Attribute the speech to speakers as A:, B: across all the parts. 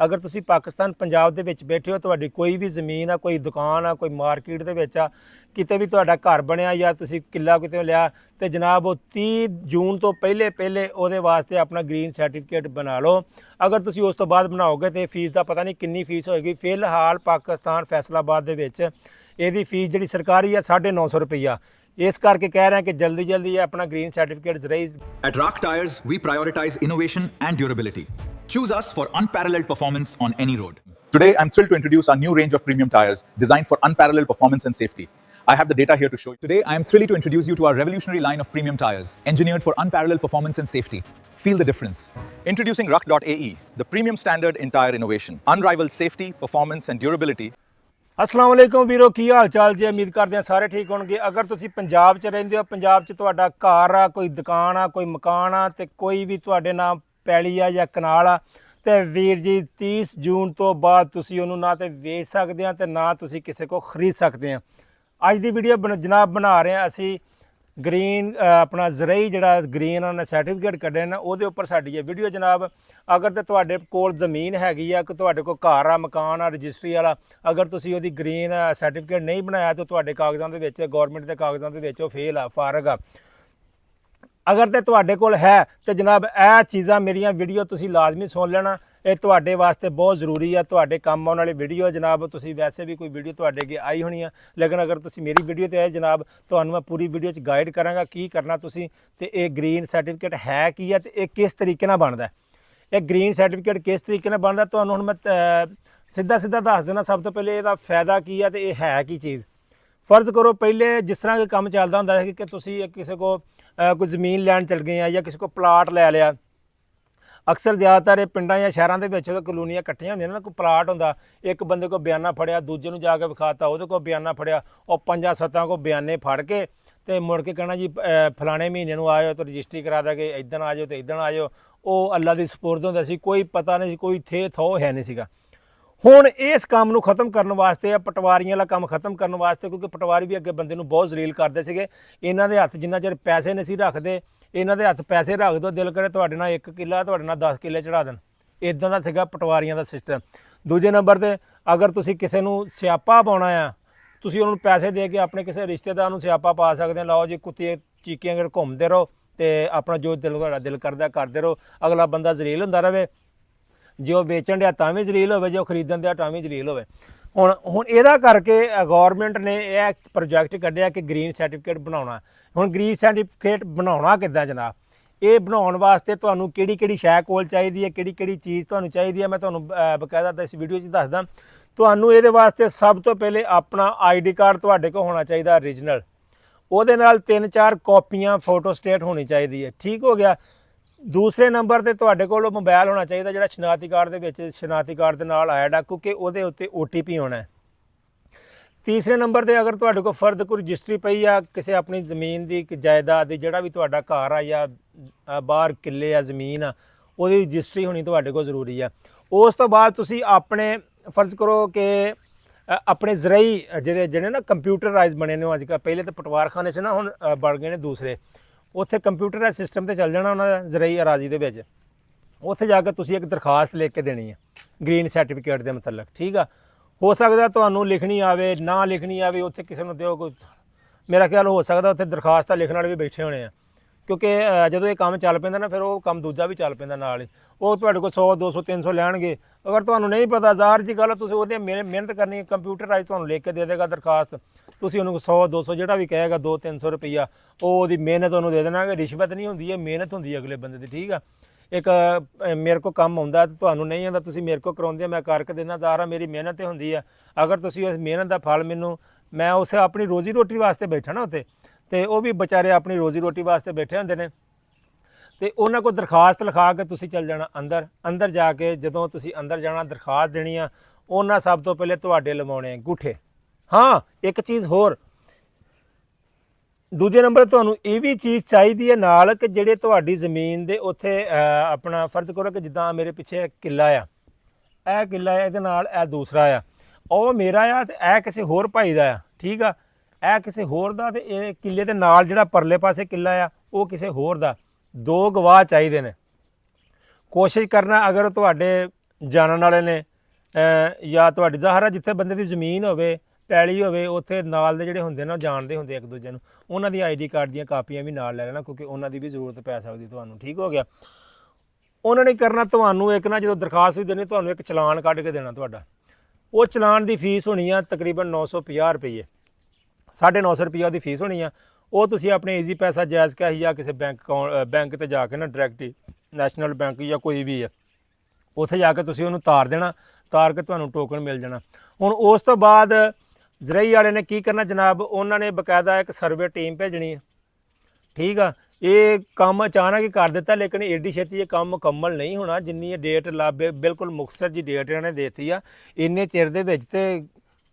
A: अगर तुसी पाकिस्तान पंजाब दे विच बैठे हो, तुहाडी कोई भी ज़मीन आ, कोई दुकान आ, कोई मार्केट दे विच आ, किते भी तुहाडा घर बनया या तुसी किला किते लिया तो जनाब वो 30 जून तो पहले पहले ਉਹਦੇ वास्ते अपना ग्रीन सर्टिफिकेट बना लो। अगर तुसी उस तो बाद बनाओगे तो फीस का पता नहीं कितनी फीस होएगी। फिलहाल पाकिस्तान फैसलाबाद दे विच ਇਹਦੀ फीस जी सरकारी है 950 रुपया। इस करके कह रहे हैं कि जल्दी जल्दी अपना ग्रीन सर्टिफिकेट जरूर।
B: At Rock Tires, we prioritize innovation and durability. Choose us for unparalleled performance on any road. Today, I'm thrilled to introduce our new range of premium tires designed for unparalleled performance and safety. I have the data here to show you. Today, I am thrilled to introduce you to our revolutionary line of premium tires, engineered for unparalleled performance and safety. Feel the difference. Introducing Ruck.ae, the premium standard in tire innovation. Unrivaled safety, performance and durability.
A: अस्सलाम वालेकुम वीरो, की हाल चाल जी? उम्मीद करते हैं सारे ठीक होंगे। अगर तुसी पंजाब च रहिंदे हो, पंजाब च तुहाडा घर आ, कोई दुकान आ, कोई मकान आ ते कोई भी तुहाडे नाम पैली आ या कनाल आ ते वीर जी 30 जून तो बाद तुसी उहनूं ना ते वेच सकदे आ ते ना तुसी किसी को खरीद सकदे आ। अज दी वीडियो जनाब बना रहे हैं असी ग्रीन अपना जरई जिहड़ा ग्रीन उन्हें सर्टिफिकेट कड्ढे ने ਉਹਦੇ ਉੱਪਰ ਸਾਡੀ ਇਹ ਵੀਡੀਓ जनाब। अगर तो ਤੁਹਾਡੇ ਕੋਲ ਜ਼ਮੀਨ ਹੈਗੀ ਆ ਕਿ ਤੁਹਾਡੇ ਕੋਲ ਘਰ ਆ, ਮਕਾਨ ਆ, ਰਜਿਸਟਰੀ ਵਾਲਾ, ਅਗਰ ਤੁਸੀਂ ਉਹਦੀ ਗ੍ਰੀਨ ਸਰਟੀਫਿਕੇਟ ਨਹੀਂ ਬਣਾਇਆ ਤਾਂ ਤੁਹਾਡੇ ਕਾਗਜ਼ਾਂ ਦੇ ਵਿੱਚ ਗਵਰਨਮੈਂਟ ਦੇ ਕਾਗਜ਼ਾਂ ਦੇ ਵਿੱਚ ਉਹ ਫੇਲ ਆ, ਫਾਰਗ ਆ। अगर तो तुहाडे कोल है तो जनाब यह चीज़ां मेरियां वीडियो तुसी लाजमी सुन लेना, ये तुहाडे वास्ते बहुत ज़रूरी है, तुहाडे काम आने वाली वीडियो जनाब। तुसी वैसे भी कोई वीडियो तुहाडे अगे आई होनी है, लेकिन अगर तुसी मेरी वीडियो ते आए जनाब तुहानूं मैं पूरी वीडियो च गाइड करांगा की करना तुसी ते ये ग्रीन सर्टिफिकेट है की है ते ये किस तरीके नाल बनदा है। ये ग्रीन सर्टिफिकेट किस तरीके नाल बनदा तुहानूं हुण मैं सीधा सीधा दस देना। सब तो पहले इसदा फायदा की है ते ये है की चीज़। फर्ज करो पहले जिस तरह का काम चलता होंदा है कि तुसी किसी को कोई ज़मीन लैन चल गए या किसी को प्लाट लै लिया। अक्सर ज़्यादातर पिंडां या शहरों के विच कलोनियां कट्ठियां होंदियां ना, कोई प्लाट होंदा, एक बंदे को बयाना फड़िया, दूजे नूं जाके विखाता, उहदे को बयाना फड़िया, और 5-7 को बयाने फड़ के ते मुड़ के कहना जी फलाने महीने नूं आयो तो रजिस्ट्री करा देंगे, इदन आ जाओ तो इदन आ जाओ। वो अल्लाह दी सपुर्द होंदा सी, कोई पता नहीं, कोई थे थो है नहीं सीगा। हुण इस काम नूं खत्म करने वास्ते, पटवारियां वाला काम खत्म करने वास्ते, क्योंकि पटवारी भी अगे बंदे नूं बहुत जलील करदे सीगे। इन्हां दे हत्थ जिन्ना चिर पैसे नहीं सी रखदे, इन्हां दे हत्थ पैसे रख दो, दिल करे तुहाडे नाल 1 किला तुहाडे नाल 10 किले चढ़ा देण, इदां दा सीगा पटवारियां दा सिस्टम। दूजे नंबर ते अगर तुसीं किसी नूं स्यापा पाउणा आ, तुसीं उहनूं पैसे दे के अपने किसी रिश्तेदार नूं स्यापा पा सकदे। लाओ जी कुत्ते चीकियां कर घूमदे रहो ते अपना जो तुहाडा दिल करदा करदे रहो, अगला बंदा जलील हुंदा रहे। जो बेचण दिया तां भी जलील होवे, जो खरीदण दिया तां भी जलील होवे। हुण इहदा करके गौरमेंट ने यह प्रोजैक्ट कढ़िया कि ग्रीन सर्टिफिकेट बनाउणा। हुण ग्रीन सर्टिफिकेट बनाउणा किद्दां जनाब? ये बनाउण वास्ते तुहानूं किहड़ी शै कोल चाहीदी है, किहड़ी चीज़ तुहानूं चाहीदी है, मैं तुहानूं बकायदा इस वीडियो च दसदा। तुहानूं इहदे वास्ते सब तो पहले अपना ID कार्ड तुहाडे कोल होना चाहिए ओरिजिनल, ਉਹਦੇ ਨਾਲ 3-4 ਕਾਪੀਆਂ फोटो स्टेट होनी चाहिए है, ठीक हो गया। दूसरे नंबर ते तुहाडे कोल मोबाइल होना चाहिए जिहड़ा शनाती कार्ड दे विच शनाती कार्ड दे नाल ऐड आ, क्योंकि ਉਹਦੇ उत्ते OTP होना है। तीसरे नंबर ते अगर तुहाडे कोल फर्द कोई रजिस्ट्री पई आ किसी अपनी ज़मीन दी जायदाद दी, जिहड़ा भी तुहाडा घर आ या बाहर किले आ ज़मीन आ, ਉਹਦੀ रजिस्ट्री होनी तुहाडे कोल ज़रूरी है। उस तो बाद तुसीं अपने फर्ज करो कि अपने जरई ਜਿਹੜੇ ना कंप्यूटराइज बने ने अजकल, पहले तो पटवारखाने से ना हुण बन गए ने दूसरे, उत्थे कंप्यूटर सिस्टम ते चल जाना उन्होंने जरई अराजी दे विच। उत्थे जाके तुसीं एक दरखास्त लिख के देनी है ग्रीन सर्टिफिकेट के मतलब, ठीक है। हो सकता तुहानूं लिखनी आवे ना लिखनी आवे, उत्थे किसी नूं दिओ कोई, मेरा ख्याल हो सकता उत्थे दरखास्त लिखण वाले भी बैठे होने, क्योंकि जदों ये काम चल पैंदा ना फिर वो काम दूजा भी चल पैंदा नाल ही। वो तुहाडे कोल 100-200-300 लैणगे, अगर तुहानूं नहीं पता ज़ाहिर जी गल तुसीं ਉਹਦੀ मेहनत करनी, कंप्यूटराइज तुहानूं लिख के दे देगा दरखास्त, तुसीं ਉਹਨੂੰ 100-200 ਜਿਹੜਾ भी कहेगा 200-300 रुपया ਉਹ ਉਹਦੀ ਮਿਹਨਤ ਉਹਨੂੰ ਦੇ ਦੇਣਾ। कि रिश्वत नहीं होंदी है, मेहनत होंदी है अगले बंदे दी, ठीक है। एक मेरे को काम आउंदा ते तुहानूं नहीं आउंदा, तुसीं मेरे को कराउंदे, मैं करके देना, ज़ाहिर मेरी मेहनत ही होंदी है। अगर तुसीं उस मेहनत का फल मैनूं, मैं उस अपनी रोज़ी रोटी वास्ते बैठा ना उत्ते, ते वो भी बेचारे अपनी रोज़ी रोटी वास्ते बैठे होंदे ने, तो उन्होंने को दरखास्त लिखा के तुसीं चल जाना अंदर। अंदर जाके जदों तुसीं अंदर जाना दरखास्त देनी आ, उन्हें सब तो पहले तुहाडे लवाउणे अंगूठे। हाँ एक चीज़ होर, दूजे नंबर तुहानूं ये भी चीज़ चाहिए है नाल कि जिहड़े तुहाडी ज़मीन दे उत्थे अपना फर्ज करो कि जिद्दां मेरे पिछे किला आ, यह किला है, इहदे नाल यह दूसरा आ, ਉਹ मेरा आ ते यह किसी होर भाई दा आ, ठीक आ, यह किसी होर दा ते ये किले दे नाल जिहड़ा परले पासे किला आ वो किसी होर दा। 2 गवाह चाहिए ने। कोशिश करना अगर तुहाडे ਜਾਣਨ ਵਾਲੇ ਨੇ ਜਾਂ ਤੁਹਾਡੀ ਜ਼ਾਹਰ ਹੈ ਜਿੱਥੇ ਬੰਦੇ ਦੀ ਜ਼ਮੀਨ ਹੋਵੇ ਪੈਲੀ ਹੋਵੇ ਉੱਥੇ ਨਾਲ ਦੇ ਜਿਹੜੇ ਹੁੰਦੇ ਨੇ ਉਹ ਜਾਣਦੇ ਹੁੰਦੇ ਇੱਕ ਦੂਜੇ ਨੂੰ, ਉਹਨਾਂ ਦੀ ਆਈਡੀ ਕਾਰਡ ਦੀਆਂ ਕਾਪੀਆਂ ਵੀ ਨਾਲ ਲੈ ਲੈਣਾ ਕਿਉਂਕਿ ਉਹਨਾਂ ਦੀ ਵੀ ਜ਼ਰੂਰਤ ਪੈ ਸਕਦੀ ਤੁਹਾਨੂੰ। ਠੀਕ ਹੋ ਗਿਆ। ਉਹਨਾਂ ਨੇ ਕਰਨਾ ਤੁਹਾਨੂੰ ਇੱਕ ਨਾ ਜਦੋਂ ਦਰਖਾਸਤ ਵੀ ਦੇਣੀ ਤੁਹਾਨੂੰ ਇੱਕ ਚਲਾਨ ਕੱਢ ਕੇ ਦੇਣਾ ਤੁਹਾਡਾ। ਉਹ ਚਲਾਨ ਦੀ ਫੀਸ ਹੋਣੀ ਆ ਤਕਰੀਬਨ 950 ਰੁਪਏ, 950 ਰੁਪਏ ਦੀ ਫੀਸ ਹੋਣੀ ਆ। ਉਹ ਤੁਸੀਂ ਆਪਣੇ ਈਜ਼ੀ ਪੈਸਾ ਜਾਇਜ਼ ਕੈਸ਼ ਜਾਂ ਕਿਸੇ ਬੈਂਕ ਤੇ ਜਾ ਕੇ ਨਾ ਡਾਇਰੈਕਟ ਨੈਸ਼ਨਲ ਬੈਂਕ ਜਾਂ ਕੋਈ ਵੀ ਹੈ ਉੱਥੇ ਜਾ ਕੇ ਤੁਸੀਂ ਉਹਨੂੰ ਤਾਰ ਦੇਣਾ, ਤਾਰ ਕੇ ਤੁਹਾਨੂੰ ਟੋਕਨ ਮਿਲ ਜਾਣਾ। ਹੁਣ ਉਸ ਤੋਂ ਬਾਅਦ ਜ਼ਰਈ ਵਾਲੇ ਨੇ ਕੀ ਕਰਨਾ ਜਨਾਬ, ਉਹਨਾਂ ਨੇ ਬਕਾਇਦਾ ਇੱਕ ਸਰਵੇ ਟੀਮ ਭੇਜਣੀ ਹੈ। ਠੀਕ ਆ। ਇਹ ਕੰਮ ਅਚਾਨਕ ਹੀ ਕਰ ਦਿੱਤਾ ਲੇਕਿਨ ਏਡੀ ਛੇਤੀ ਇਹ ਕੰਮ ਮੁਕੰਮਲ ਨਹੀਂ ਹੋਣਾ ਜਿੰਨੀ ਇਹ ਡੇਟ ਬਿਲਕੁਲ ਮੁਖਤਸਰ ਜੀ ਡੇਟ ਇਹਨਾਂ ਨੇ ਦੇਤੀ ਆ। ਇੰਨੇ ਚਿਰ ਦੇ ਵਿੱਚ ਤੇ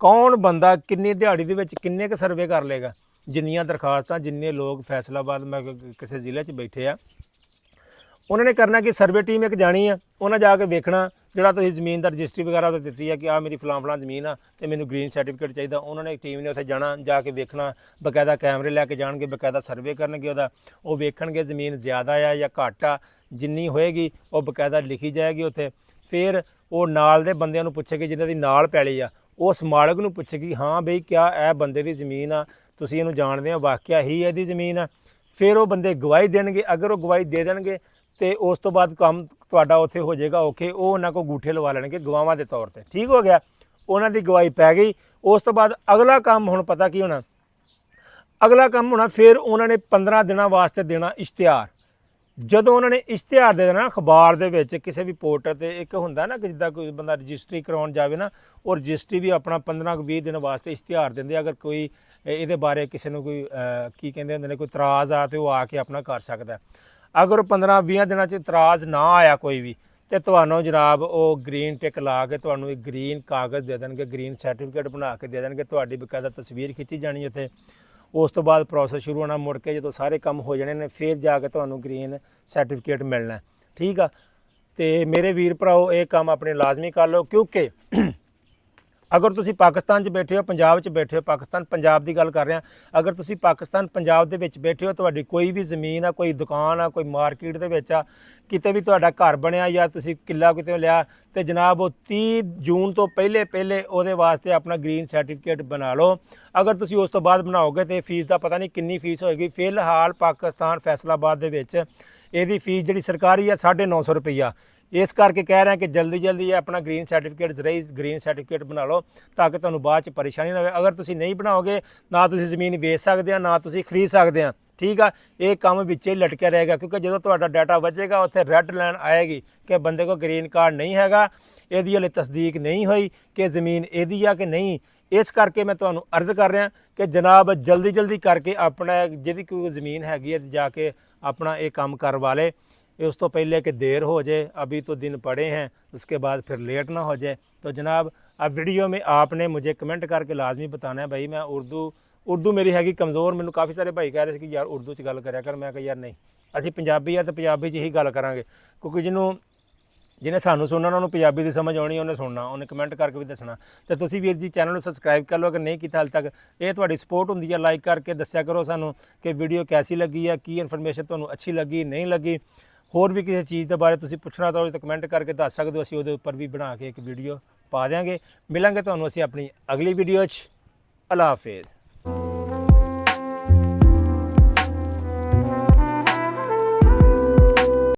A: ਕੌਣ ਬੰਦਾ ਕਿੰਨੀ ਦਿਹਾੜੀ ਦੇ ਵਿੱਚ ਕਿੰਨੇ ਕੁ ਸਰਵੇ ਕਰ ਲੇਗਾ। ਜਿੰਨੀਆਂ ਦਰਖਾਸਤਾਂ ਜਿੰਨੇ ਲੋਕ ਫੈਸਲਾਬਾਦ ਮੈਂ ਕਿਸੇ ਜ਼ਿਲ੍ਹੇ 'ਚ ਬੈਠੇ ਆ, ਉਹਨਾਂ ਨੇ ਕਰਨਾ ਕਿ ਸਰਵੇ ਟੀਮ ਇੱਕ ਜਾਣੀ ਆ, ਉਹਨਾਂ ਜਾ ਕੇ ਵੇਖਣਾ ਜਿਹੜਾ ਤੁਸੀਂ ਜ਼ਮੀਨ ਦਾ ਰਜਿਸਟਰੀ ਵਗੈਰਾ ਉਹਦੇ ਦਿੱਤੀ ਆ ਕਿ ਆਹ ਮੇਰੀ ਫਲਾਂ ਜ਼ਮੀਨ ਆ ਤੇ ਮੈਨੂੰ ਗ੍ਰੀਨ ਸਰਟੀਫਿਕੇਟ ਚਾਹੀਦਾ। ਉਹਨਾਂ ਨੇ ਟੀਮ ਨੇ ਉੱਥੇ ਜਾਣਾ, ਜਾ ਕੇ ਵੇਖਣਾ, ਬਕਾਇਦਾ ਕੈਮਰੇ ਲੈ ਕੇ ਜਾਣਗੇ, ਬਕਾਇਦਾ ਸਰਵੇ ਕਰਨਗੇ ਉਹਦਾ, ਉਹ ਵੇਖਣਗੇ ਜ਼ਮੀਨ ਜ਼ਿਆਦਾ ਆ ਜਾਂ ਘੱਟ ਆ, ਜਿੰਨੀ ਹੋਏਗੀ ਉਹ ਬਕਾਇਦਾ ਲਿਖੀ ਜਾਏਗੀ ਉੱਥੇ। ਫਿਰ ਉਹ ਨਾਲ ਦੇ ਬੰਦਿਆਂ ਨੂੰ ਪੁੱਛੇਗੀ ਜਿਹਨਾਂ ਦੀ ਨਾਲ ਪੈਲੀ ਆ, ਉਸ ਮਾਲਕ ਨੂੰ ਪੁੱਛੇਗੀ ਹਾਂ ਬਈ ਕਿਆ ਇਹ ਬੰਦੇ ਦੀ ਜ਼ਮੀਨ ਆ, ਤੁਸੀਂ ਇਹਨੂੰ ਜਾਣਦੇ ਆ, ਵਾਕਿਆ ਹੀ ਇਹਦੀ ਜ਼ਮੀਨ ਆ। ਫਿਰ ਉਹ ਬੰਦੇ ਗਵਾਹੀ ਦੇਣਗੇ, ਅਗਰ ਉਹ ਗਵਾਹੀ ਦੇ ਦੇਣਗੇ ਤੇ ਉਸ ਤੋਂ ਬਾਅਦ ਕੰਮ ਤੁਹਾਡਾ ਉੱਥੇ ਹੋ ਜਾਏਗਾ ਓਕੇ। ਉਹ ਉਹਨਾਂ ਕੋਲ ਅੰਗੂਠੇ ਲਵਾ ਲੈਣਗੇ ਗਵਾਹਾਂ ਦੇ ਤੌਰ ਤੇ। ਠੀਕ ਹੋ ਗਿਆ। ਉਹਨਾਂ ਦੀ ਗਵਾਹੀ ਪੈ ਗਈ। ਉਸ ਤੋਂ ਬਾਅਦ ਅਗਲਾ ਕੰਮ ਹੁਣ ਪਤਾ ਕੀ ਹੋਣਾ, ਅਗਲਾ ਕੰਮ ਹੋਣਾ ਫਿਰ ਉਹਨਾਂ ਨੇ 15 ਦਿਨਾਂ ਵਾਸਤੇ ਦੇਣਾ ਇਸ਼ਤਿਹਾਰ। ਜਦੋਂ ਉਹਨਾਂ ਨੇ ਇਸ਼ਤਿਹਾਰ ਦੇ ਦੇਣਾ ਅਖਬਾਰ ਦੇ ਵਿੱਚ ਕਿਸੇ ਵੀ ਪੋਰਟਲ ਤੇ, ਇੱਕ ਹੁੰਦਾ ਨਾ ਕਿ ਜਿੱਦਾਂ ਕੋਈ ਬੰਦਾ ਰਜਿਸਟਰੀ ਕਰਾਉਣ ਜਾਵੇ ਨਾ, ਉਹ ਰਜਿਸਟਰੀ ਵੀ ਆਪਣਾ 15-20 ਦਿਨ ਵਾਸਤੇ ਇਸ਼ਤਿਹਾਰ ਦਿੰਦੇ। ਅਗਰ ਕੋਈ ਇਹਦੇ ਬਾਰੇ ਕਿਸੇ ਨੂੰ ਕੋਈ ਕੀ ਕਹਿੰਦੇ ਹੁੰਦੇ ਨੇ ਕੋਈ ਇਤਰਾਜ਼ ਆ ਤੇ ਉਹ ਆ ਕੇ ਆਪਣਾ ਕਰ ਸਕਦਾ। ਅਗਰ 15-20 ਦਿਨਾਂ 'ਚ ਇਤਰਾਜ਼ ਨਾ ਆਇਆ ਕੋਈ ਵੀ ਤੇ ਤੁਹਾਨੂੰ ਜਨਾਬ ਉਹ ਗ੍ਰੀਨ ਟਿਕ ਲਾ ਕੇ ਤੁਹਾਨੂੰ ਇੱਕ ਗ੍ਰੀਨ ਕਾਗਜ਼ ਦੇ ਦੇਣਗੇ, ਗ੍ਰੀਨ ਸਰਟੀਫਿਕੇਟ ਬਣਾ ਕੇ ਦੇ ਦੇਣਗੇ, ਤੁਹਾਡੀ ਬਕਾਇਦਾ ਤਸਵੀਰ ਖਿੱਚੀ ਜਾਣੀ ਉੱਥੇ। ਉਸ ਤੋਂ ਬਾਅਦ ਪ੍ਰੋਸੈਸ ਸ਼ੁਰੂ ਹੋਣਾ, ਮੁੜ ਕੇ ਜਦੋਂ ਸਾਰੇ ਕੰਮ ਹੋ ਜਾਣੇ ਨੇ ਫਿਰ ਜਾ ਕੇ ਤੁਹਾਨੂੰ ਗ੍ਰੀਨ ਸਰਟੀਫਿਕੇਟ ਮਿਲਣਾ। ਠੀਕ ਆ। ਤੇ ਮੇਰੇ ਵੀਰ ਭਰਾਓ ਇਹ ਕੰਮ ਆਪਣੇ ਲਾਜ਼ਮੀ ਕਰ ਲਓ ਕਿਉਂਕਿ ਅਗਰ ਤੁਸੀਂ ਪਾਕਿਸਤਾਨ 'ਚ ਬੈਠੇ ਹੋ, ਪੰਜਾਬ 'ਚ ਬੈਠੇ ਹੋ, ਪਾਕਿਸਤਾਨ ਪੰਜਾਬ ਦੀ ਗੱਲ ਕਰ ਰਿਹਾ, ਅਗਰ ਤੁਸੀਂ ਪਾਕਿਸਤਾਨ ਪੰਜਾਬ ਦੇ ਵਿੱਚ ਬੈਠੇ ਹੋ, ਤੁਹਾਡੀ ਕੋਈ ਵੀ ਜ਼ਮੀਨ ਆ, ਕੋਈ ਦੁਕਾਨ ਆ, ਕੋਈ ਮਾਰਕੀਟ ਦੇ ਵਿੱਚ ਆ, ਕਿਤੇ ਵੀ ਤੁਹਾਡਾ ਘਰ ਬਣਿਆ ਜਾਂ ਤੁਸੀਂ ਕਿੱਲਾ ਕਿਤੇ ਲਿਆ ਤੇ ਜਨਾਬ ਉਹ 30 ਜੂਨ ਤੋਂ ਪਹਿਲੇ ਉਹਦੇ ਵਾਸਤੇ ਆਪਣਾ ਗ੍ਰੀਨ ਸਰਟੀਫਿਕੇਟ ਬਣਾ ਲਓ। ਅਗਰ ਤੁਸੀਂ ਉਸ ਤੋਂ ਬਾਅਦ ਬਣਾਓਗੇ ਤੇ ਫੀਸ ਦਾ ਪਤਾ ਨਹੀਂ ਕਿੰਨੀ ਫੀਸ ਹੋਏਗੀ। ਫਿਲਹਾਲ ਪਾਕਿਸਤਾਨ ਫੈਸਲਾਬਾਦ ਦੇ ਵਿੱਚ ਇਹਦੀ ਫੀਸ ਜਿਹੜੀ ਸਰਕਾਰੀ ਆ 950 ਰੁਪਈਆ। ਇਸ ਕਰਕੇ ਕਹਿ ਰਿਹਾ ਕਿ ਜਲਦੀ ਆਪਣਾ ਗ੍ਰੀਨ ਸਰਟੀਫਿਕੇਟ ਜ਼ਰੂਰੀ ਗ੍ਰੀਨ ਸਰਟੀਫਿਕੇਟ ਬਣਾ ਲਓ ਤਾਂ ਕਿ ਤੁਹਾਨੂੰ ਬਾਅਦ 'ਚ ਪਰੇਸ਼ਾਨੀ ਨਾ ਹੋਵੇ। ਅਗਰ ਤੁਸੀਂ ਨਹੀਂ ਬਣਾਓਗੇ ਨਾ ਤੁਸੀਂ ਜ਼ਮੀਨ ਵੇਚ ਸਕਦੇ ਆ ਨਾ ਤੁਸੀਂ ਖਰੀਦ ਸਕਦੇ ਆ। ਠੀਕ ਆ। ਇਹ ਕੰਮ ਵਿੱਚੇ ਹੀ ਲਟਕਿਆ ਰਹੇਗਾ ਕਿਉਂਕਿ ਜਦੋਂ ਤੁਹਾਡਾ ਡਾਟਾ ਵੱਜੇਗਾ ਉੱਥੇ ਰੈੱਡ ਲਾਈਨ ਆਏਗੀ ਕਿ ਬੰਦੇ ਕੋਲ ਗ੍ਰੀਨ ਕਾਰਡ ਨਹੀਂ ਹੈਗਾ, ਇਹਦੀ ਹਲੇ ਤਸਦੀਕ ਨਹੀਂ ਹੋਈ ਕਿ ਜ਼ਮੀਨ ਇਹਦੀ ਆ ਕਿ ਨਹੀਂ। ਇਸ ਕਰਕੇ ਮੈਂ ਤੁਹਾਨੂੰ ਅਰਜ਼ ਕਰ ਰਿਹਾ ਕਿ ਜਨਾਬ ਜਲਦੀ ਕਰਕੇ ਆਪਣਾ ਜਿਹਦੀ ਕੋਈ ਜ਼ਮੀਨ ਹੈਗੀ ਹੈ ਜਾ ਕੇ अपना ये काम करवा ले। उस तो पहले कि देर हो जाए, अभी तो दिन पड़े हैं, उसके बाद फिर लेट ना हो जाए। तो जनाब अब वीडियो में आपने मुझे कमेंट करके लाजमी बताना है भाई मैं उर्दू मेरी हैगी कमज़ोर। मैंने काफ़ी सारे भाई कह रहे थे कि यार उर्दू च गल करा कर, मैं कहा यार नहीं असीं पंजाबी आ तो पंजाबी च ही गल करांगे क्योंकि जिन्हें सानू सुनना उन्होंने पंजाबी की समझ आनी, उन्हें सुनना, उन्हें कमेंट करके भी दसना। तो तुसीं वीर जी चैनल सबसक्राइब कर लो अगर नहीं किया हाल तक। ये तुहाडी सपोर्ट हुंदी है, लाइक करके दस्या करो सानू कि वीडियो कैसी लगी है, की इन्फॉर्मेशन तुहानू अच्छी लगी नहीं लगी। होर भी किसी चीज़ के बारे तुसीं पुछना तो कमेंट करके दस सकते हो, असीं उहदे उपर भी बना के एक वीडियो पा देंगे। मिलांगे तुहानू असीं अपनी अगली वीडियो च। अल्लाह हाफिज़।